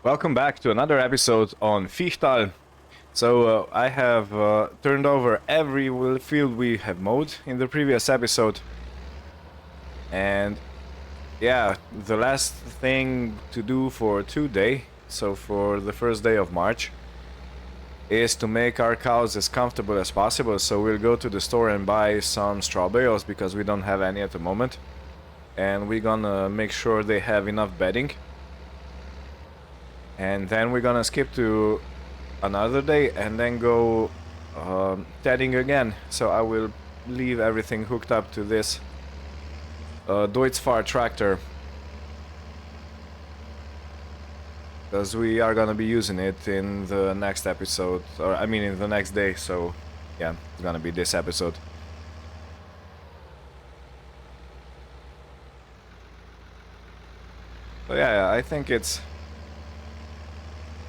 Welcome back to another episode on Fichthal. So I have turned over every field we have mowed in the previous episode. And yeah, the last thing to do for today, so for the first day of March, is to make our cows as comfortable as possible. So we'll go to the store and buy some straw bales because we don't have any at the moment. And we're gonna make sure they have enough bedding. And then we're gonna skip to another day and then go tedding again. So I will leave everything hooked up to this Deutz-Fahr tractor, because we are gonna be using it in the next episode, or I mean in the next day. So yeah, it's gonna be this episode. So yeah, I think it's,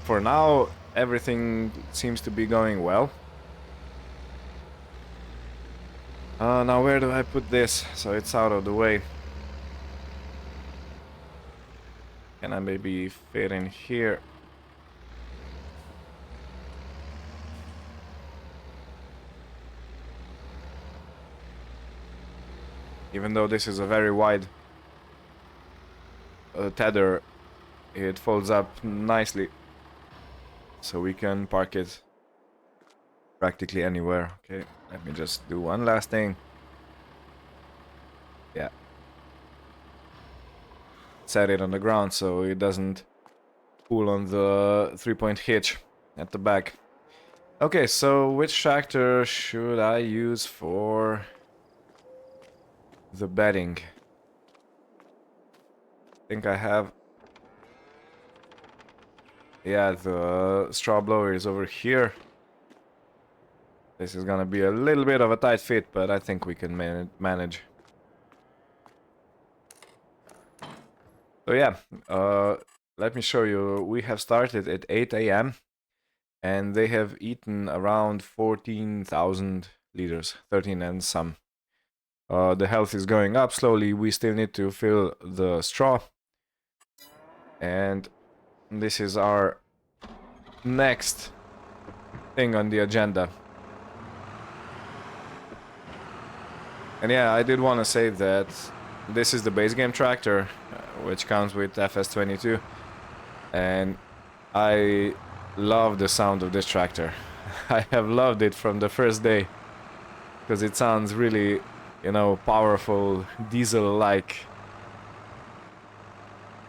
for now, everything seems to be going well. Now where do I put this so it's out of the way? Can I maybe fit in here? Even though this is a very wide tether, it folds up nicely, so we can park it practically anywhere. Okay, let me just do one last thing. Yeah. Set it on the ground so it doesn't pull on the 3-point hitch at the back. Okay, so which tractor should I use for the bedding? I think I have... Yeah, the straw blower is over here. This is gonna be a little bit of a tight fit, but I think we can manage. So yeah, let me show you. We have started at 8 a.m. and they have eaten around 14,000 liters, 13 and some. The health is going up slowly. We still need to fill the straw. And this is our next thing on the agenda. And yeah, I did want to say that this is the base game tractor, which comes with FS22. And I love the sound of this tractor. I have loved it from the first day, because it sounds really, you know, powerful, diesel-like,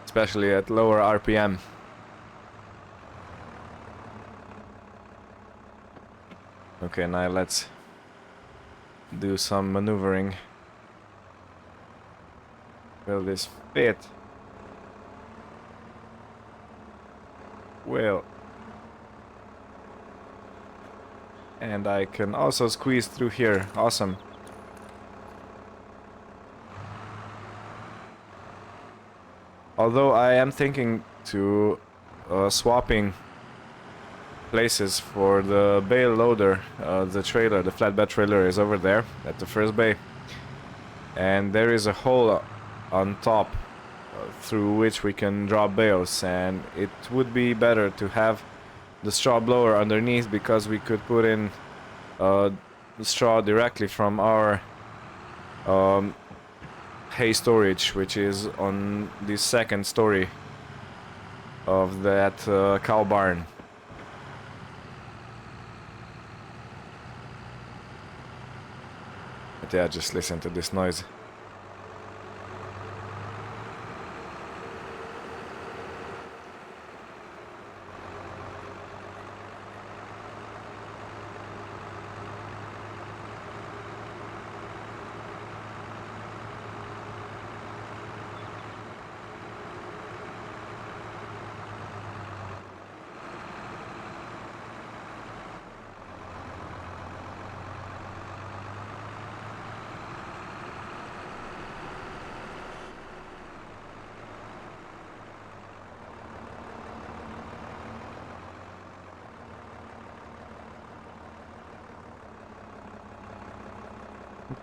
especially at lower RPM. Okay, now let's do some maneuvering. Will this fit? Well. And I can also squeeze through here. Awesome. Although I am thinking to swapping places for the bale loader. The trailer, the flatbed trailer, is over there at the first bay. And there is a hole on top through which we can drop bales, and it would be better to have the straw blower underneath, because we could put in the straw directly from our hay storage, which is on the second story of that cow barn. But yeah, just listen to this noise.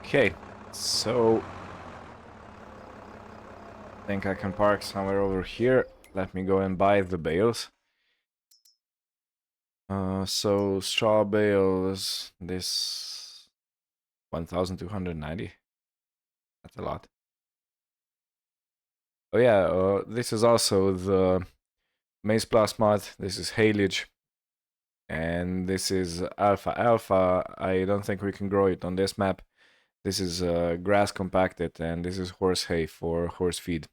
Okay, so I think I can park somewhere over here. let me go and buy the bales. So straw bales, this 1,290. That's a lot. Oh yeah, this is also the MaizePlus mod. This is haylage. And this is alpha alpha. I don't think we can grow it on this map. This is grass compacted, and this is horse hay for horse feed.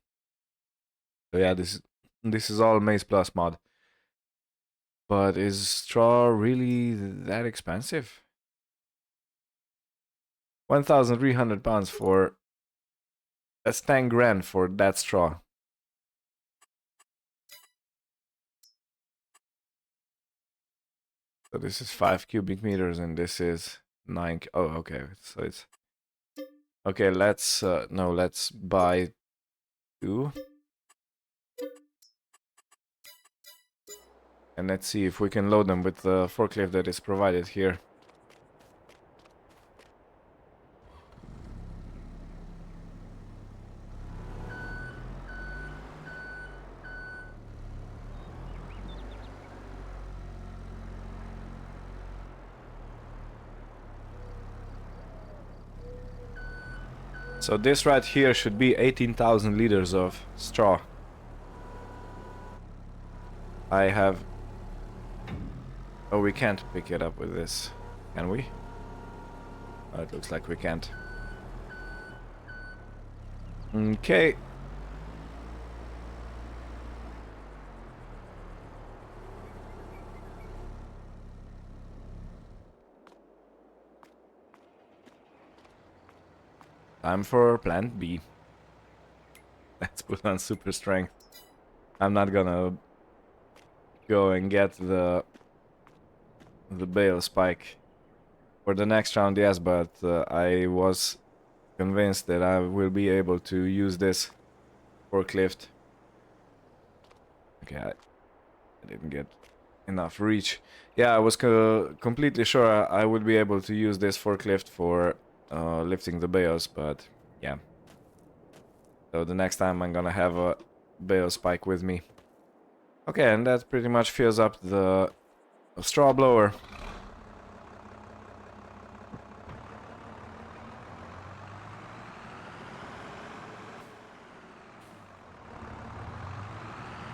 So yeah, this is all MaizePlus mod. But is straw really that expensive? 1,300 pounds for... That's 10 grand for that straw. So this is 5 cubic meters, and this is 9... Oh, okay. So it's... Okay, let's... no, let's buy 2. And let's see if we can load them with the forklift that is provided here. So this right here should be 18,000 liters of straw. I have... Oh, we can't pick it up with this. Can we? Oh, it looks like we can't. Okay. Time for plant B. Let's put on super strength. I'm not gonna go and get the bale spike for the next round, yes, but I was convinced that I will be able to use this forklift. Okay, I didn't get enough reach. Yeah, I was completely sure I would be able to use this forklift for lifting the bales, but yeah. So the next time I'm gonna have a bale spike with me. Okay, and that pretty much fills up the straw blower.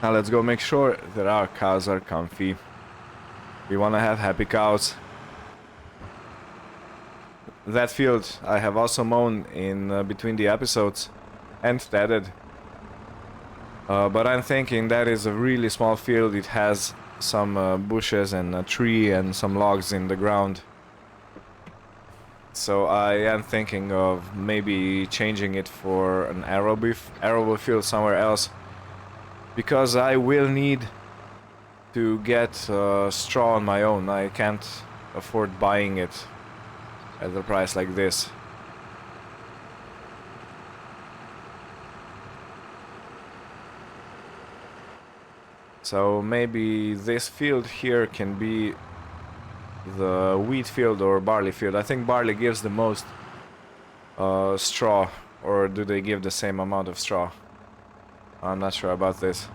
Now let's go make sure that our cows are comfy. We wanna have happy cows. That field I have also mown in between the episodes and tedded. But I'm thinking that is a really small field. It has some bushes and a tree and some logs in the ground. So I am thinking of maybe changing it for an arable field somewhere else. Because I will need to get straw on my own. I can't afford buying it at a price like this. So maybe this field here can be the wheat field or barley field. I think barley gives the most straw, or do they give the same amount of straw? I'm not sure about this.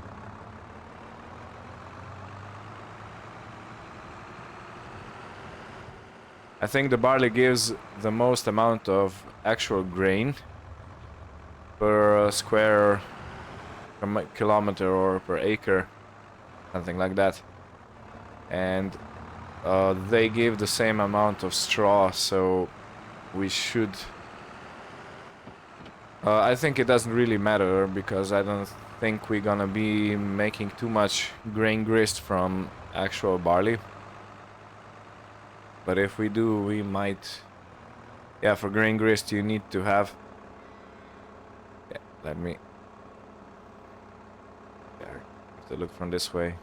I think the barley gives the most amount of actual grain per square kilometer or per acre, something like that. And they give the same amount of straw, so we should... I think it doesn't really matter, because I don't think we're gonna be making too much grain grist from actual barley. But if we do, we might... Yeah, for grain grist you need to have... Yeah, let me... Yeah, I have to look from this way.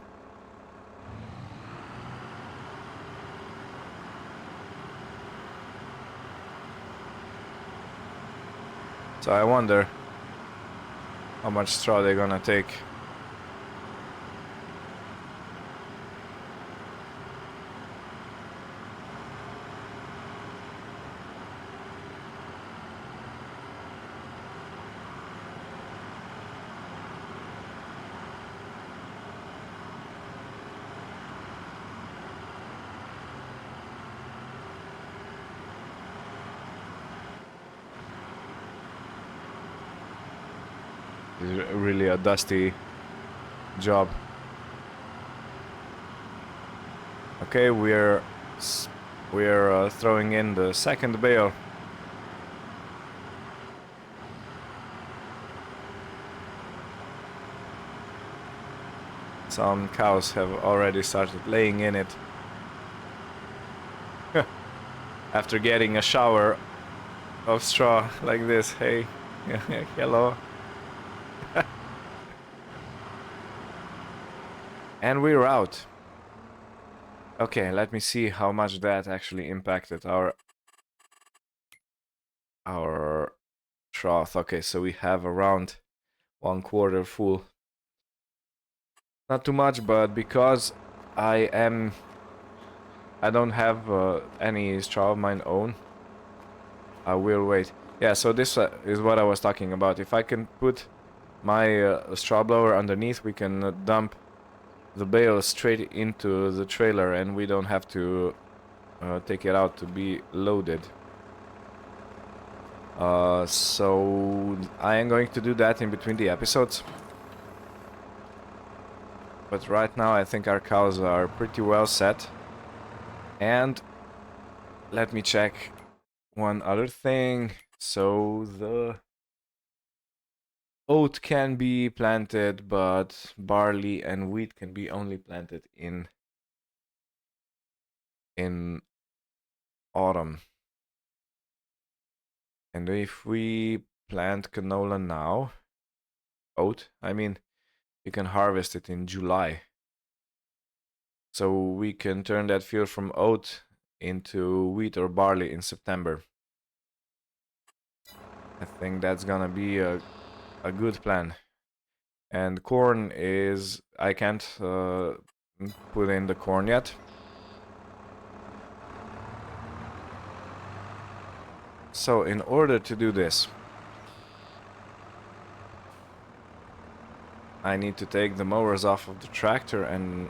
So I wonder how much straw they're gonna take. It's really a dusty job. Okay, we're throwing in the second bale. Some cows have already started laying in it. After getting a shower of straw like this. Hey, hello. And we're out. Okay, let me see how much that actually impacted our trough. Okay, so we have around 1/4 full. Not too much, but because I don't have any straw of my own, I will wait. Yeah, so this is what I was talking about. If I can put my straw blower underneath, we can dump the bale straight into the trailer and we don't have to take it out to be loaded. So I am going to do that in between the episodes. But right now I think our cows are pretty well set. And let me check one other thing. So the oat can be planted, but barley and wheat can be only planted in autumn. And if we plant canola now, oat, I mean, you can harvest it in July. So we can turn that field from oat into wheat or barley in September. I think that's gonna be a good plan. And corn is, I can't put in the corn yet. So in order to do this, I need to take the mowers off of the tractor, and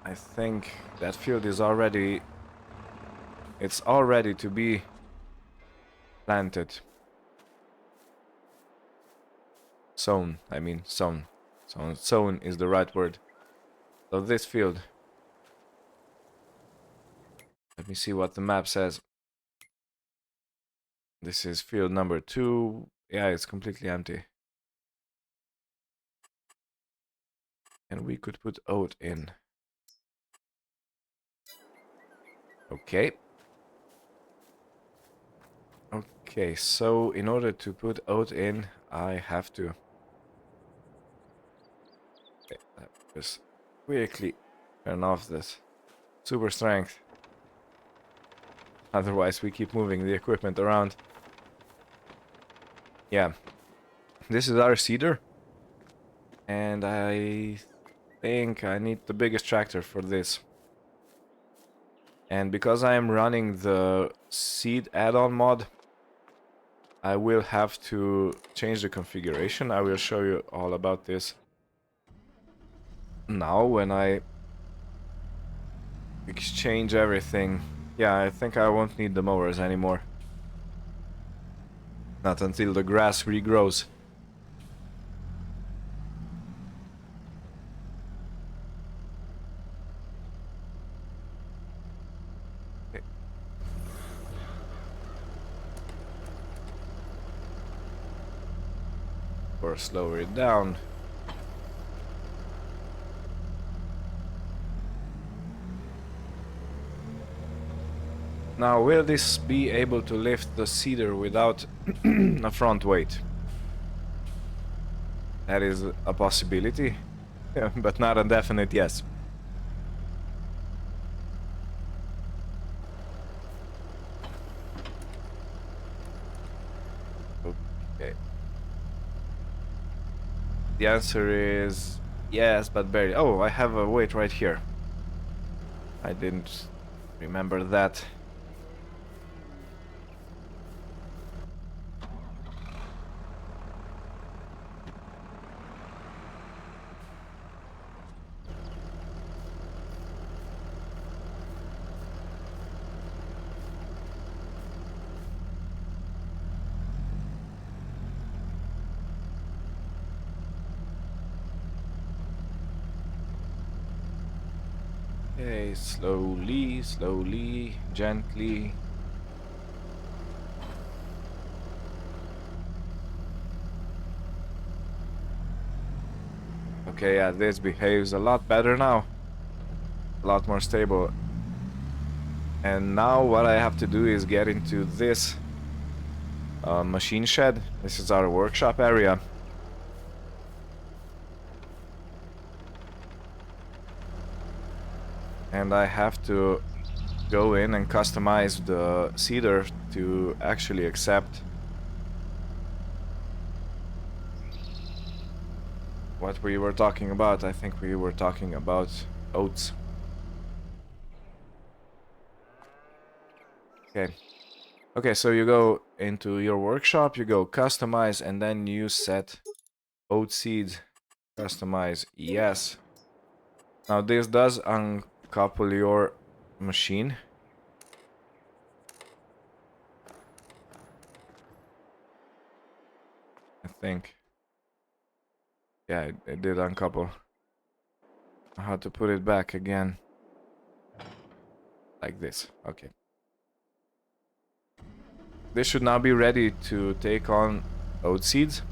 I think that field is already, it's all ready to be planted. Sown, I mean sown. Sown is the right word. So this field, let me see what the map says. This is field number 2. Yeah, it's completely empty. And we could put oat in. Okay. Okay, so in order to put oat in, I have to just quickly turn off this super strength. Otherwise we keep moving the equipment around. Yeah. This is our seeder. And I think I need the biggest tractor for this. And because I am running the seed add-on mod, I will have to change the configuration. I will show you all about this now when I exchange everything. Yeah, I think I won't need the mowers anymore. Not until the grass regrows. Okay. Or slower it down. Now, will this be able to lift the seeder without a front weight? That is a possibility, but not a definite yes. Okay. The answer is yes, but barely. Oh, I have a weight right here. I didn't remember that. Okay, slowly, slowly, gently. Okay, yeah, this behaves a lot better now. A lot more stable. And now what I have to do is get into this machine shed. This is our workshop area. And I have to go in and customize the seeder to actually accept what we were talking about. I think we were talking about oats. Okay. Okay, so you go into your workshop, you go customize, and then you set oat seeds. Customize, yes. Now this does uncouple your machine. I think. Yeah, it did uncouple. I had to put it back again. Like this. Okay. This should now be ready to take on oat seeds.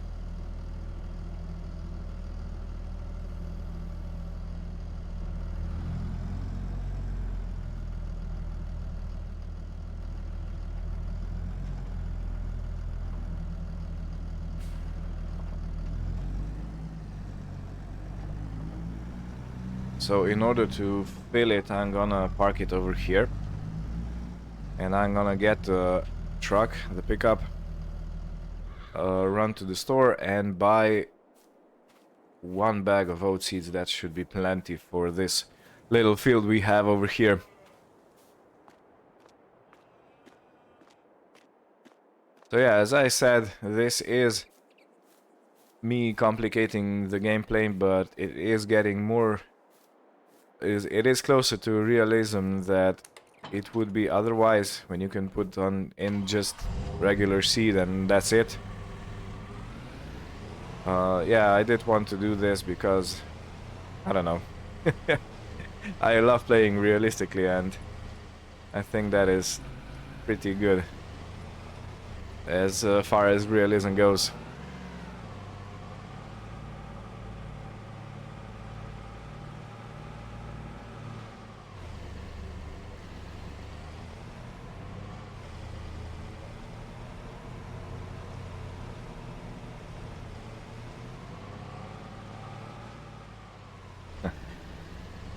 So in order to fill it, I'm gonna park it over here. And I'm gonna get the truck, the pickup, run to the store and buy one bag of oat seeds. That should be plenty for this little field we have over here. So yeah, as I said, this is me complicating the gameplay, but it is getting more... It is closer to realism that it would be otherwise, when you can put on in just regular seed and that's it. Yeah, I did want to do this because, I don't know. I love playing realistically, and I think that is pretty good as far as realism goes.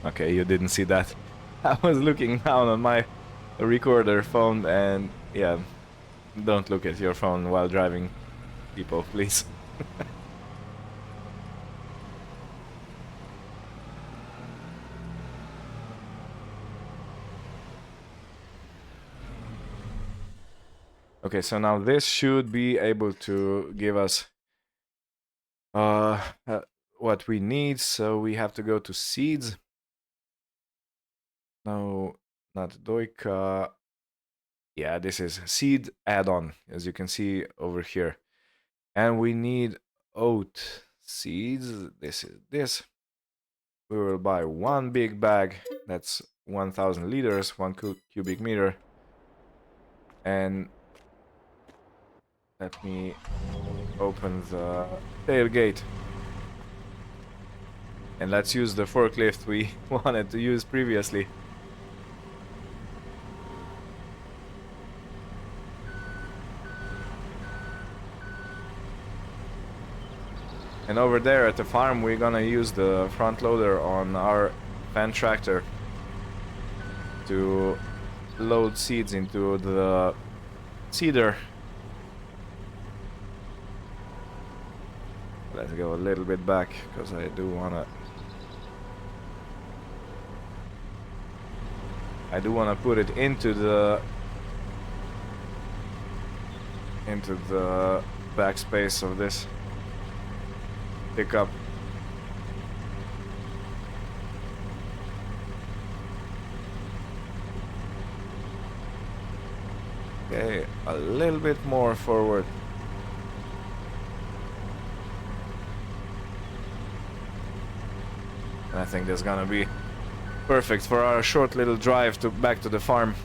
Okay, you didn't see that. I was looking down on my recorder phone, and yeah, don't look at your phone while driving, people, please. Okay, so now this should be able to give us what we need. So we have to go to seeds. No, not Doika. Yeah, this is seed add-on, as you can see over here. And we need oat seeds. This is this. We will buy one big bag. That's 1000 liters, 1 cubic meter. And let me open the tailgate. And let's use the forklift we wanted to use previously. And over there at the farm, we're gonna use the front loader on our Fendt tractor to load seeds into the seeder. Let's go a little bit back, because I do wanna put it into the backspace of this pickup. Okay, a little bit more forward. And I think there's gonna be Perfect for our short little drive to back to the farm.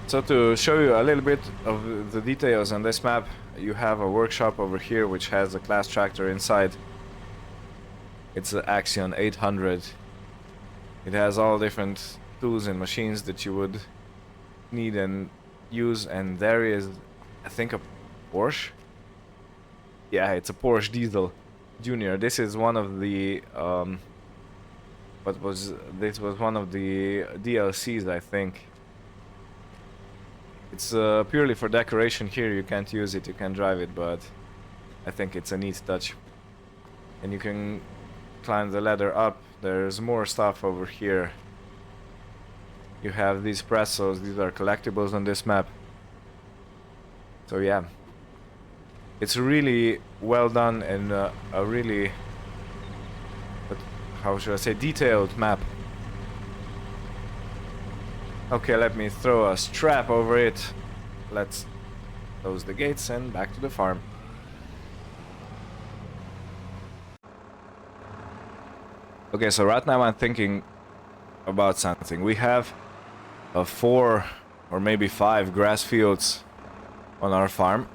So to show you a little bit of the details on this map, you have a workshop over here which has a class tractor inside. It's the Axion 800. It has all different tools and machines that you would need and use, and there is, I think, a Porsche. Yeah, it's a Porsche diesel Junior. This is one of the this was one of the DLCs, I think. It's purely for decoration here. You can't use it, you can't drive it, but I think it's a neat touch. And you can climb the ladder up. There's more stuff over here. You have these pressos. These are collectibles on this map. So yeah, it's really well done and a really, how should I say, detailed map. Okay, let me throw a strap over it. Let's close the gates and back to the farm. Okay, so right now I'm thinking about something. We have 4 or maybe 5 grass fields on our farm,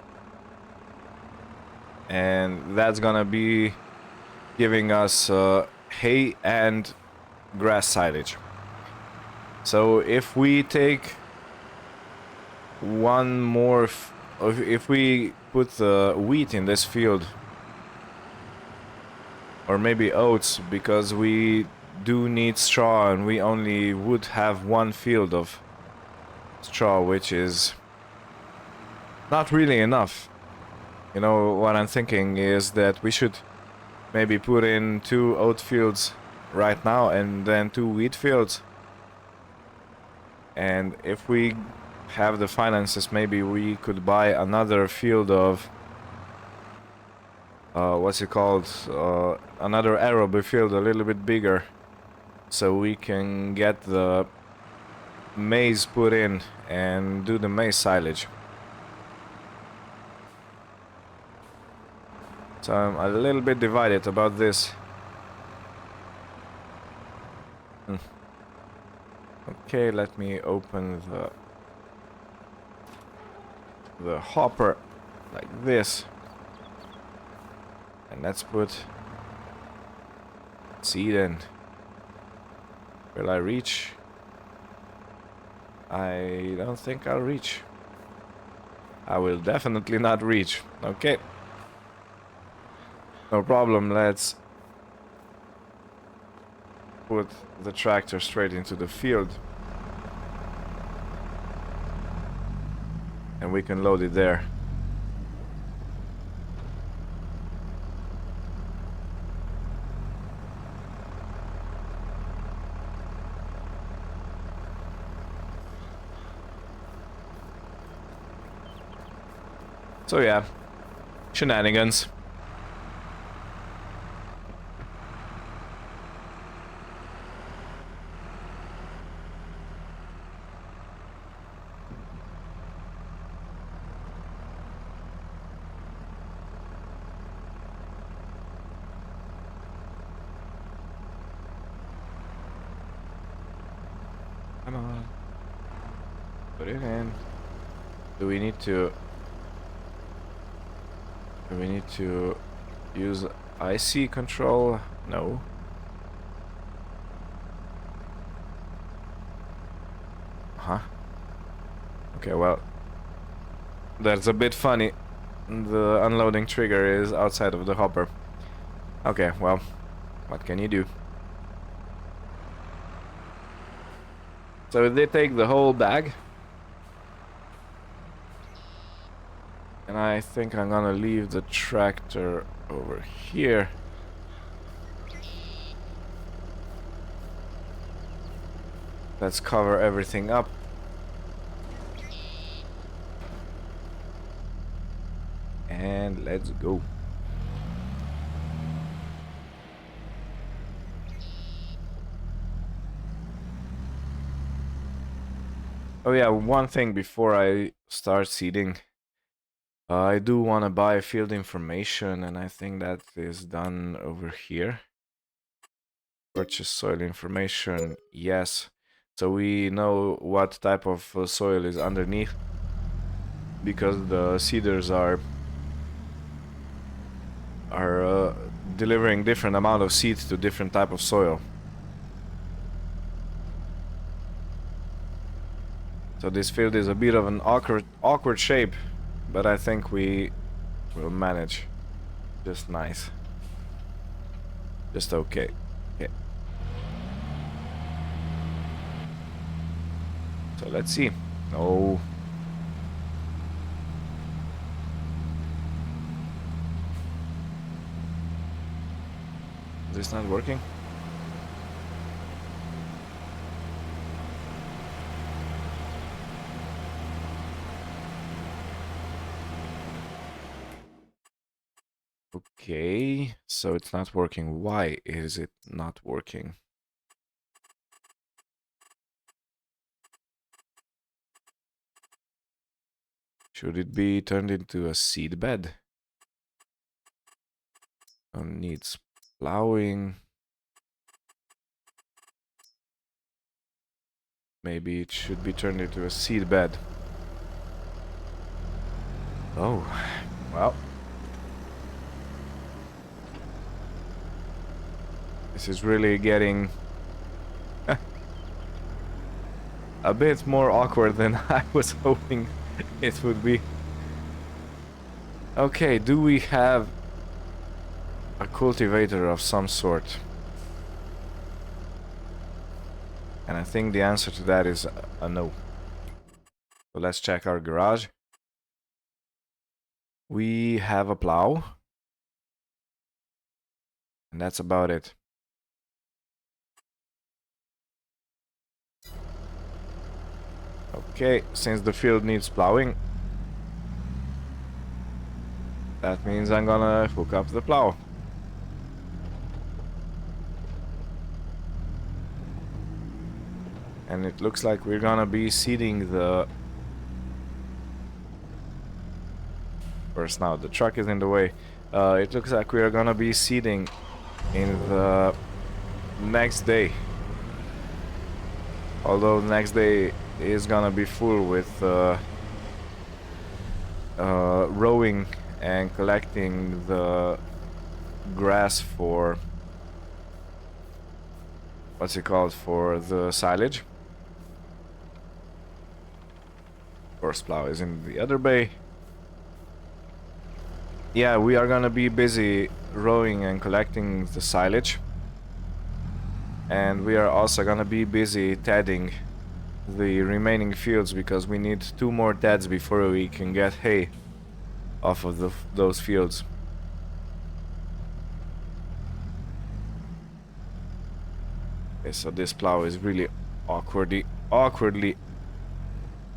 and that's gonna be giving us hay and grass silage. So if we take one more, if we put wheat in this field, or maybe oats, because we do need straw and we only would have one field of straw, which is not really enough. You know, what I'm thinking is that we should maybe put in 2 oat fields right now and then 2 wheat fields. And if we have the finances, maybe we could buy another field of what's it called, another arable field a little bit bigger, so we can get the maize put in and do the maize silage. So I'm a little bit divided about this. Okay, let me open the hopper like this, and let's put seed in. Will I reach? I don't think I'll reach. I will definitely not reach. Okay, no problem. Let's put the tractor straight into the field, and we can load it there. So yeah, shenanigans. Come on. Put it in. Do we need to use IC control? No. Huh? Okay, well, that's a bit funny. The unloading trigger is outside of the hopper. Okay, well, what can you do? So they take the whole bag. And I think I'm gonna leave the tractor over here. Let's cover everything up. And let's go. Oh yeah, one thing before I start seeding. I do want to buy field information, and I think that is done over here. Purchase soil information, yes. So we know what type of soil is underneath, because the seeders are delivering different amount of seeds to different type of soil. So this field is a bit of an awkward shape, but I think we will manage just nice. Just okay. Okay. So let's see. Oh. Is this not working? Okay, so it's not working. Why is it not working? Should it be turned into a seed bed? Needs plowing. Maybe it should be turned into a seed bed. Oh, well. This is really getting a bit more awkward than I was hoping it would be. Okay, do we have a cultivator of some sort? And I think the answer to that is a no. So let's check our garage. We have a plow. And that's about it. Okay, since the field needs plowing, that means I'm gonna hook up the plow. And it looks like we're gonna be seeding the... First now, the truck is in the way. It looks like we're gonna be seeding in the next day. Although the next day is gonna be full with rowing and collecting the grass for... What's it called? For the silage. Horse plow is in the other bay. Yeah, we are gonna be busy rowing and collecting the silage. And we are also gonna be busy tedding the remaining fields, because we need 2 more teds before we can get hay off of those fields. Okay, so this plow is really awkwardly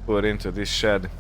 put into this shed.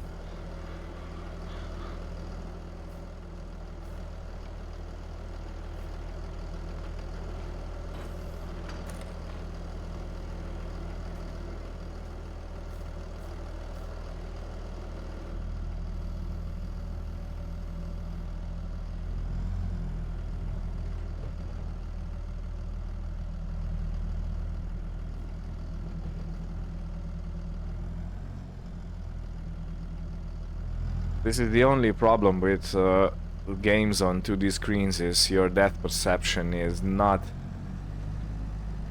This is the only problem with games on 2D screens, is your depth perception is not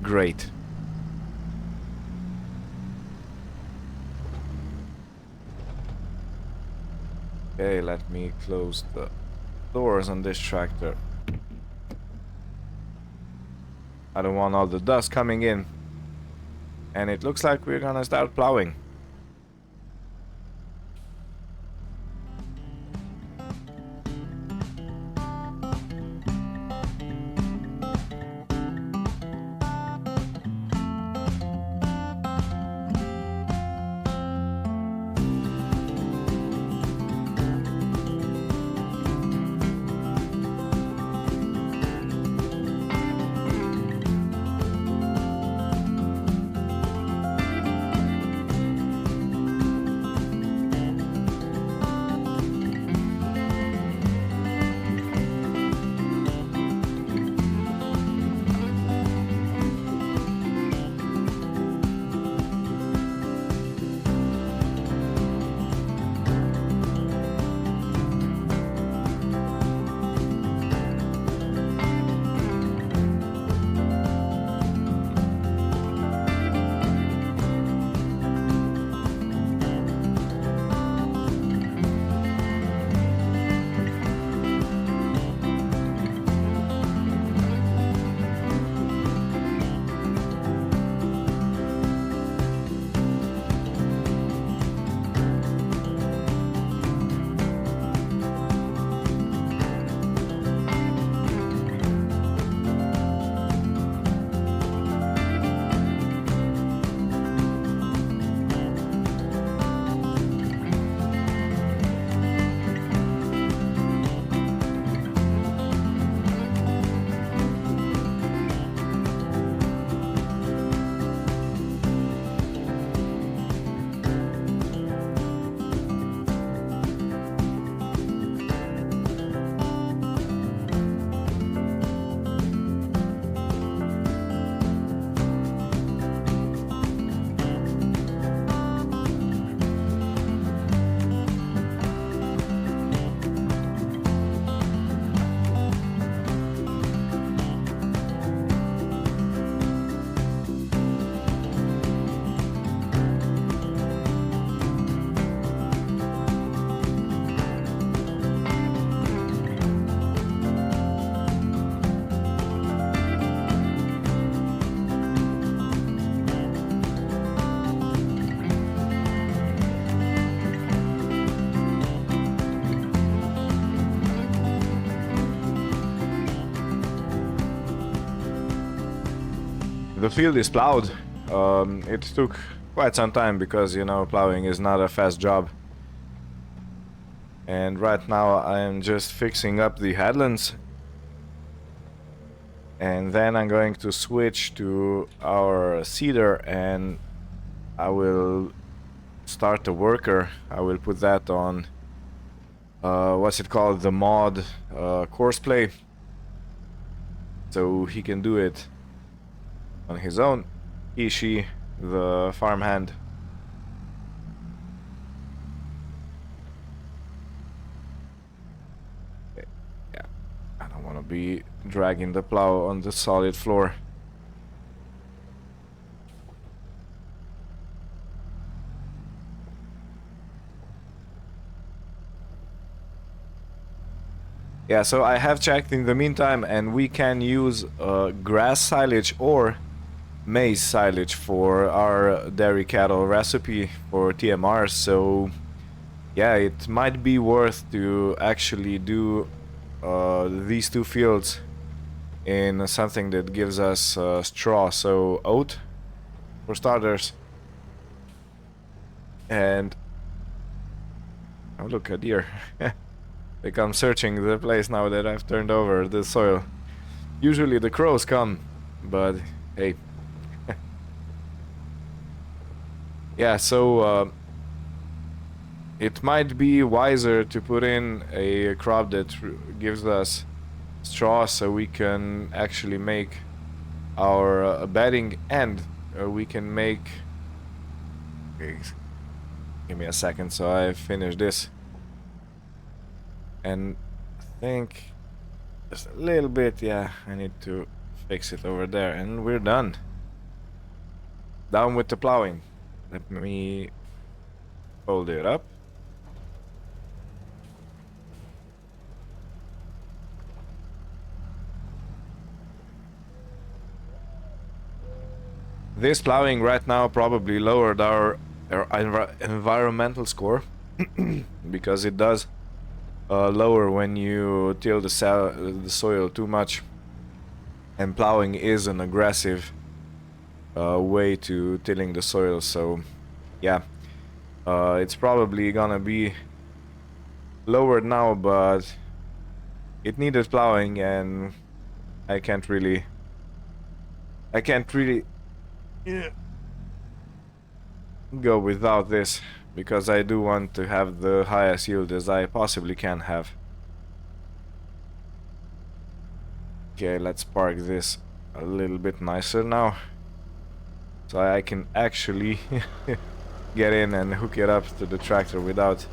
great. Okay, let me close the doors on this tractor. I don't want all the dust coming in. And it looks like we're gonna start plowing. the field is plowed. It took quite some time because, you know, plowing is not a fast job. And right now I'm just fixing up the headlands. And then I'm going to switch to our seeder and I will start a worker. I will put that on, what's it called, the mod course play. So he can do it on his own. He, she, the farmhand. Yeah, I don't want to be dragging the plow on the solid floor. Yeah, so I have checked in the meantime, and we can use grass silage or maize silage for our dairy cattle recipe for TMR. So yeah, it might be worth to actually do these two fields in something that gives us straw, so oat for starters. And oh, look, a deer. They come searching the place now that I've turned over the soil. Usually the crows come, but hey. Yeah, so it might be wiser to put in a crop that gives us straw so we can actually make our bedding, and we can make... Okay, give me a second so I finish this. And I think just a little bit, yeah, I need to fix it over there, and we're done. Down with the plowing. Let me fold it up. This plowing right now probably lowered our environmental score because it does lower when you till the soil too much, and plowing is an aggressive way to tilling the soil. So yeah, it's probably gonna be lowered now, but it needed plowing, and I can't really go without this, because I do want to have the highest yield as I possibly can have. Okay, let's park this a little bit nicer now, so I can actually get in and hook it up to the tractor without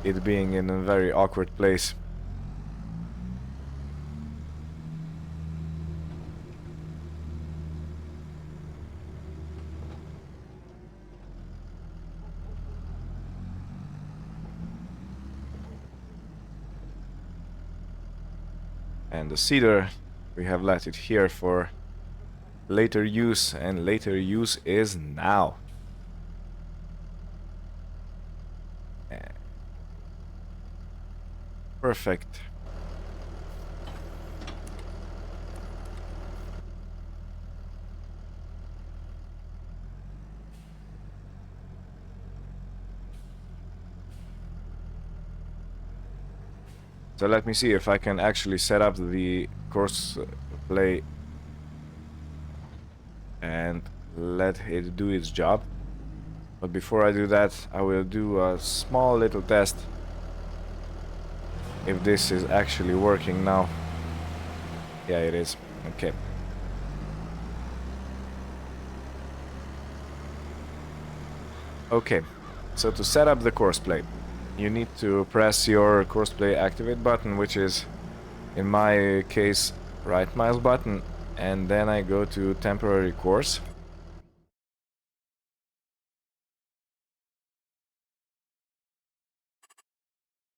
it being in a very awkward place. And the seeder, we have left it here for later use, and later use is now. Perfect. So let me see if I can actually set up the course play and let it do its job. But before I do that, I will do a small little test if this is actually working now. Yeah, it is. Okay. Okay, so to set up the course play, you need to press your course play activate button, which is in my case right mouse button, and then I go to temporary course.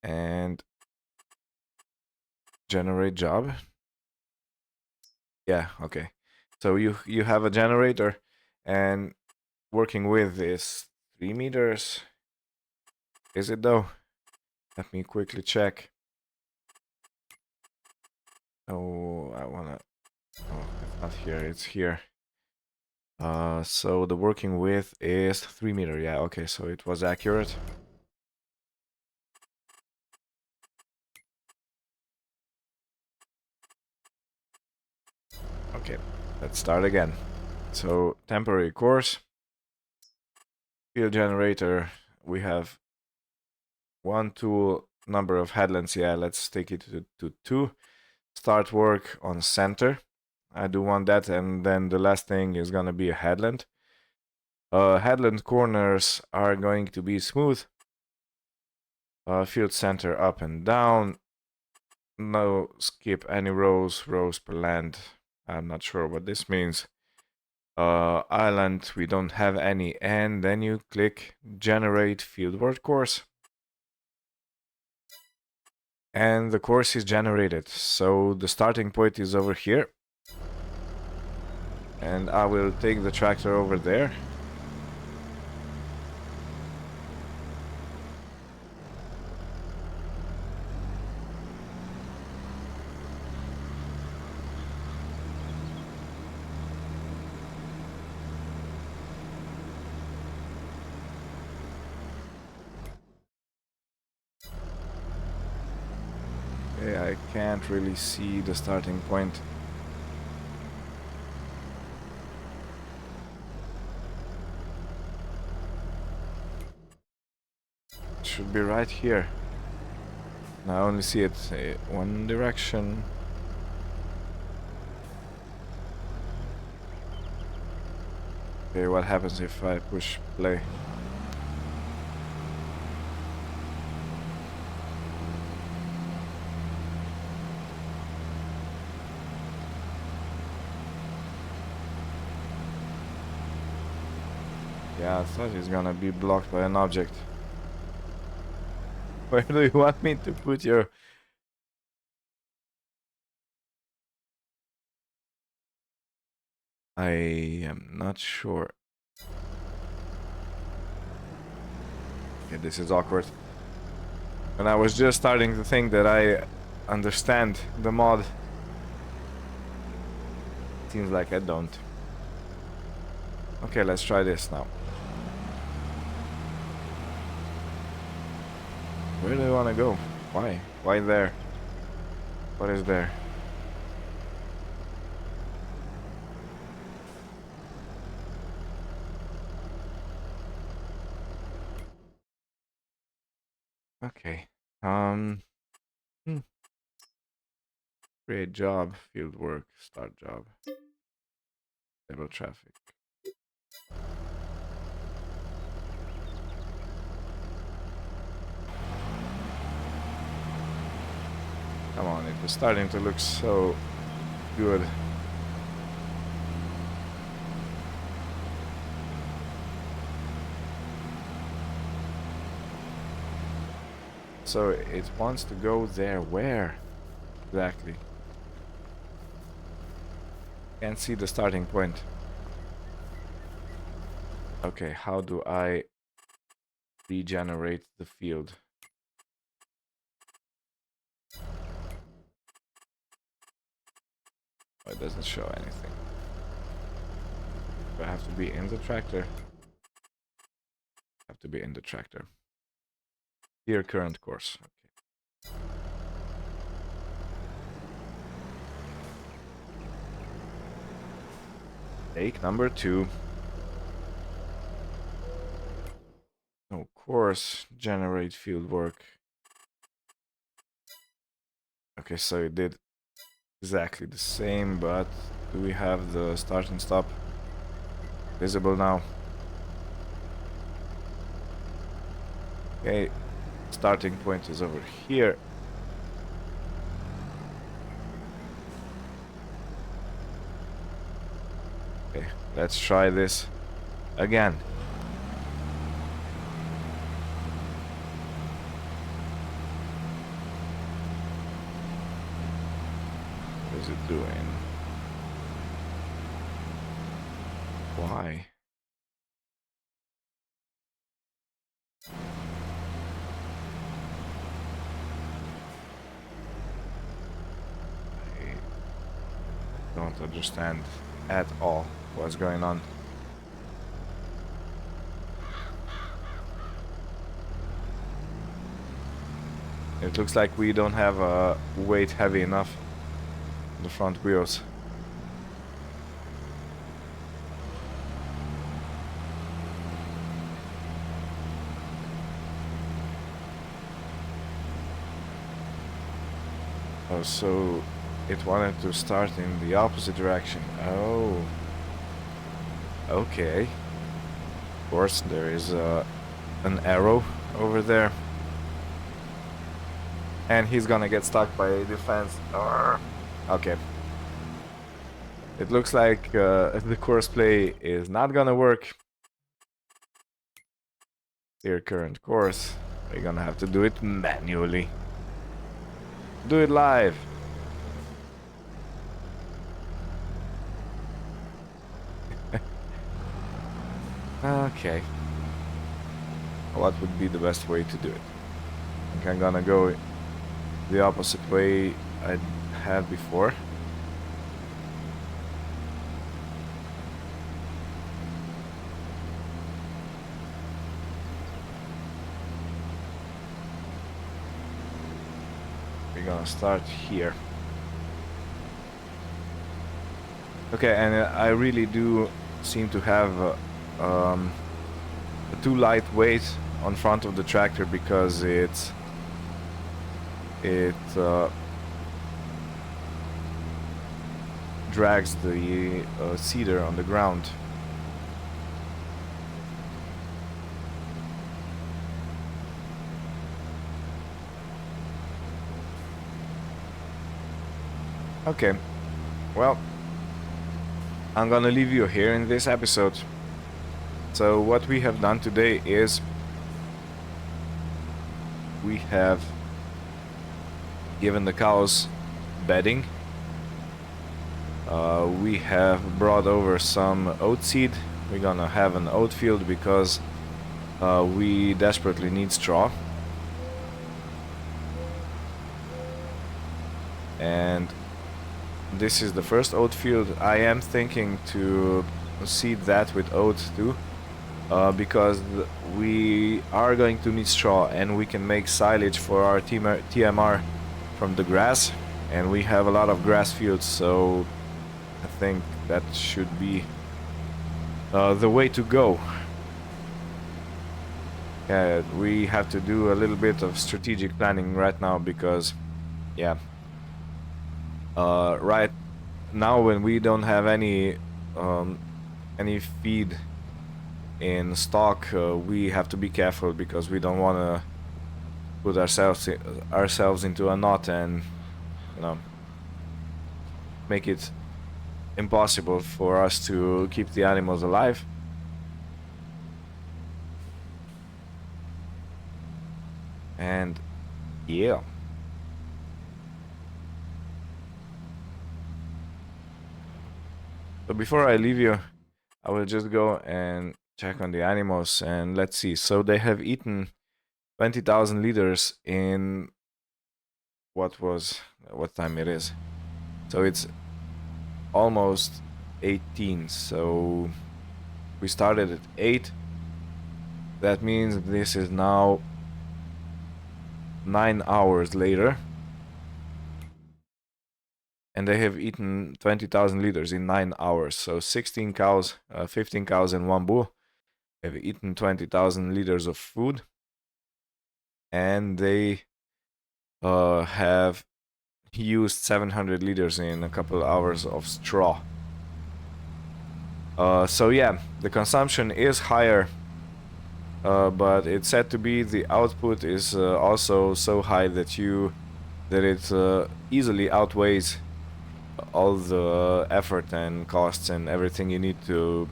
And generate job. Yeah, okay. So you have a generator, and working with is 3 meters. Is it though? Let me quickly check. Oh, I wanna... Oh, it's not here, it's here. So the working width is 3 meters. Yeah, okay, so it was accurate. Okay, let's start again. So temporary course, field generator. We have one tool, number of headlands. Yeah, let's take it to 2. Start work on center. I do want that, and then the last thing is gonna be a headland. Headland corners are going to be smooth. Field center up and down. No skip any rows per land. I'm not sure what this means. Island, we don't have any, and then you click generate fieldwork course. And the course is generated. So the starting point is over here. And I will take the tractor over there. Okay, I can't really see the starting point. It should be right here. I only see it one direction. Okay, what happens if I push play? Yeah, I thought it's gonna be blocked by an object. Where do you want me to put your... I am not sure. Okay, this is awkward. And I was just starting to think that I understand the mod. Seems like I don't. Okay, let's try this now. Where do you want to go? Why? Why there? What is there? Okay. Create job, field work, start job. Table traffic. Come on, it was starting to look so good. So it wants to go there. Where? Exactly. Can't see the starting point. Okay, how do I regenerate the field? Oh, it doesn't show anything. Do I have to be in the tractor? Have to be in the tractor. Here, current course. Okay. Take number 2. No course, generate field work. Okay, so it did exactly the same, but do we have the start and stop visible now? Okay, starting point is over here. Okay, let's try this again. What is it doing? Why? I don't understand at all what's going on. It looks like we don't have a weight heavy enough on the front wheels. Oh, so it wanted to start in the opposite direction. Oh. Okay. Of course, there is an arrow over there. And he's gonna get stuck by the fence. Okay. It looks like the course play is not gonna work. Steer current course. We're gonna have to do it manually. Do it live. Okay. What would be the best way to do it? I think I'm gonna go the opposite way I had before. We're gonna start here. Okay, and I really do seem to have a too light weight on front of the tractor because it drags the seeder on the ground. Okay, well, I'm gonna leave you here in this episode. So what we have done today is we have given the cows bedding. We have brought over some oat seed. We're gonna have an oat field because we desperately need straw. And this is the first oat field. I am thinking to seed that with oat too, because we are going to need straw and we can make silage for our TMR from the grass, and we have a lot of grass fields, so I think that should be the way to go. We have to do a little bit of strategic planning right now because, yeah, right now when we don't have any feed in stock, we have to be careful because we don't want to put ourselves into a knot and, you know, make it impossible for us to keep the animals alive. And yeah, so before I leave you, I will just go and check on the animals and let's see. So they have eaten 20,000 liters in what time it is. So it's almost 18. So we started at 8. That means this is now 9 hours later. And they have eaten 20,000 liters in 9 hours. So 16 cows, 15 cows and 1 bull have eaten 20,000 liters of food. And they have used 700 liters in a couple hours of straw. So yeah, the consumption is higher, but it's said to be the output is also so high that it easily outweighs all the effort and costs and everything you need to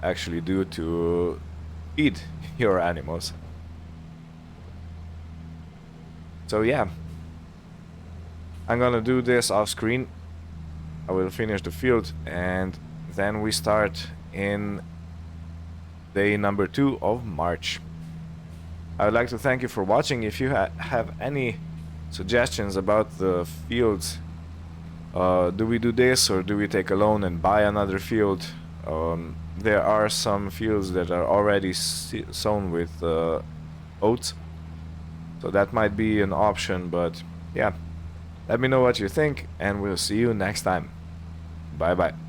actually do to feed your animals. So yeah, I'm gonna do this off screen. I will finish the field and then we start in day number 2 of March. I would like to thank you for watching. If you have any suggestions about the fields, do we do this or do we take a loan and buy another field? There are some fields that are already sown with oats, So that might be an option, but yeah. Let me know what you think, and we'll see you next time. Bye bye.